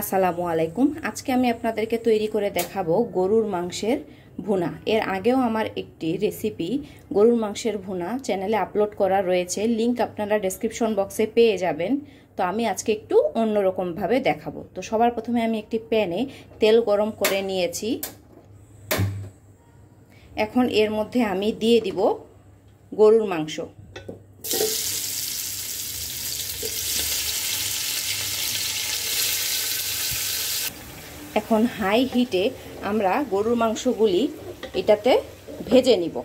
আসসালামু আলাইকুম। আজকে আমি আপনাদেরকে তৈরি করে দেখাবো গরুর মাংসের ভুনা। এর আগেও আমার একটি রেসিপি গরুর মাংসের ভুনা চ্যানেলে আপলোড করা রয়েছে, লিংক আপনারা ডেসক্রিপশন বক্সে পেয়ে যাবেন। তো আমি আজকে একটু অন্যরকমভাবে দেখাবো। তো সবার প্রথমে আমি একটি প্যানে তেল গরম করে নিয়েছি। এখন এর মধ্যে আমি দিয়ে দিব গরুর মাংস। এখন হাই হিটে আমরা গরুর মাংসগুলি এটাতে ভেজে নিব।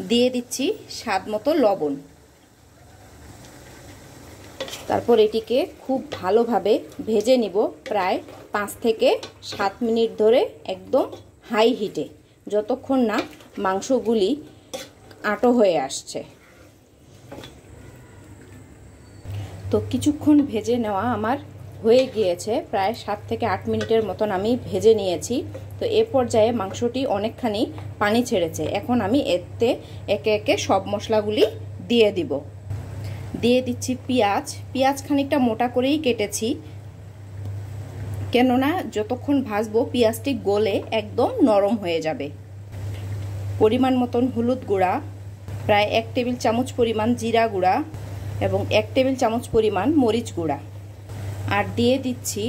দিয়ে দিচ্ছি স্বাদ মতো লবণ। তারপর এটিকে খুব ভালোভাবে ভেজে নিব, প্রায় 5 থেকে 7 মিনিট ধরে একদম হাই হিটে, যতক্ষণ না মাংসগুলি আটো হয়ে আসছে। তো কিছুক্ষণ ভেজে নেওয়া আমার হয়ে গিয়েছে, প্রায় 7 থেকে 8 মিনিটের মতন আমি ভেজে নিয়েছি। তো এ পর্যায়ে মাংসটি অনেকখানি পানি ছেড়েছে। এখন আমি এতে একে একে সব মশলাগুলি দিয়ে দিব। দিয়ে দিচ্ছি পেঁয়াজ খানিকটা মোটা করেই কেটেছি, কেননা যতক্ষণ ভাজবো পেঁয়াজটি গলে একদম নরম হয়ে যাবে। পরিমাণ মতন হলুদ গুঁড়া, প্রায় 1 টেবিল চামচ পরিমাণ জিরা গুঁড়া এবং 1 টেবিল চামচ পরিমাণ মরিচ গুঁড়া, আর দিয়ে দিচ্ছি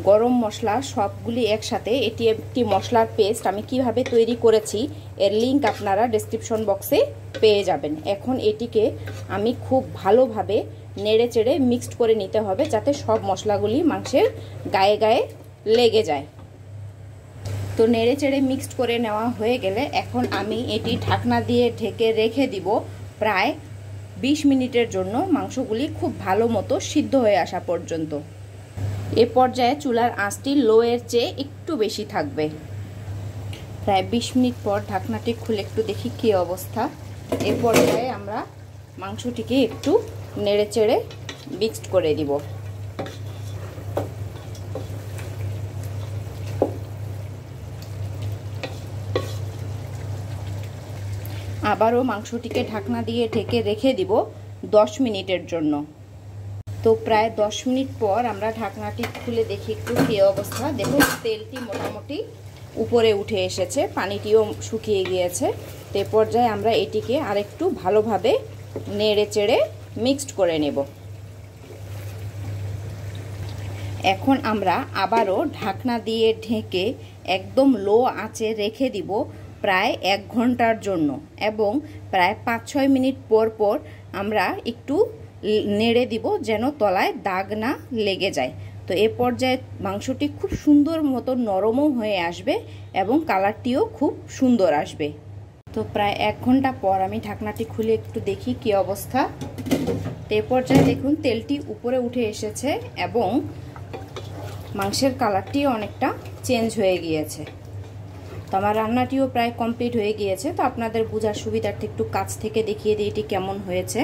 গরম মশলা সবগুলি একসাথে। এটি একটি মশলার পেস্ট, আমি কিভাবে তৈরি করেছি এর লিংক আপনারা ডেসক্রিপশন বক্সে পেয়ে যাবেন। এখন এটিকে আমি খুব ভালোভাবে নেড়ে চেড়ে মিক্সড করে নিতে হবে, যাতে সব মশলাগুলি মাংসের গায়ে গায়ে লেগে যায়। তো নেড়ে চেড়ে মিক্সড করে নেওয়া হয়ে গেলে এখন আমি এটি ঢাকনা দিয়ে ঢেকে রেখে দিব প্রায় 20 মিনিটের জন্য, মাংসগুলি খুব ভালো মতো সিদ্ধ হয়ে আসা পর্যন্ত। এ পর্যায়ে চুলার আঁচটি লো এর চেয়ে একটু বেশি থাকবে। প্রায় 20 মিনিট পর ঢাকনাটি খুলে একটু দেখি কী অবস্থা। এ পর্যায়ে আমরা মাংসটিকে একটু নেড়ে চেড়ে মিক্সড করে দিব। আবারও মাংসটিকে ঢাকনা দিয়ে ঢেকে রেখে দিব 10 মিনিটের জন্য। তো প্রায় 10 মিনিট পর আমরা ঢাকনাটি খুলে দেখি একটু কী অবস্থা। দেখুন তেলটি মোটামুটি উপরে উঠে এসেছে, পানিটিও শুকিয়ে গিয়েছে। তো এ পর্যায়ে আমরা এটিকে আরেকটু ভালোভাবে নেড়ে চেড়ে মিক্সড করে নেব। এখন আমরা আবারও ঢাকনা দিয়ে ঢেকে একদম লো আঁচে রেখে দিব প্রায় 1 ঘন্টার জন্য, এবং প্রায় 5-6 মিনিট পর পর আমরা একটু নেড়ে দিব যেন তলায় দাগ না লেগে যায়। তো এ পর্যায়ে মাংসটি খুব সুন্দর মতো নরমও হয়ে আসবে এবং কালারটিও খুব সুন্দর আসবে। তো প্রায় 1 ঘন্টা পর আমি ঢাকনাটি খুলে একটু দেখি কী অবস্থা। তো এ পর্যায়ে দেখুন তেলটি উপরে উঠে এসেছে এবং মাংসের কালারটিও অনেকটা চেঞ্জ হয়ে গিয়েছে। তো আমার রান্নাটিও প্রায় কমপ্লিট হয়ে গিয়েছে। তো আপনাদের বোঝার সুবিধার্থে একটু কাছ থেকে দেখিয়ে দিই এটি কেমন হয়েছে।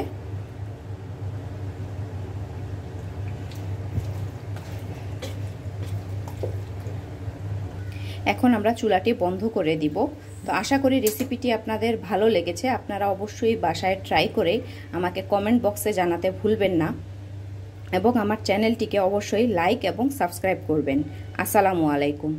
এখন আমরা চুলাটি বন্ধ করে দিব। তো আশা করি রেসিপিটি আপনাদের ভালো লেগেছে। আপনারা অবশ্যই বাসায় ট্রাই করে আমাকে কমেন্ট বক্সে জানাতে ভুলবেন না, এবং আমার চ্যানেলটিকে অবশ্যই লাইক এবং সাবস্ক্রাইব করবেন। আসসালামু আলাইকুম।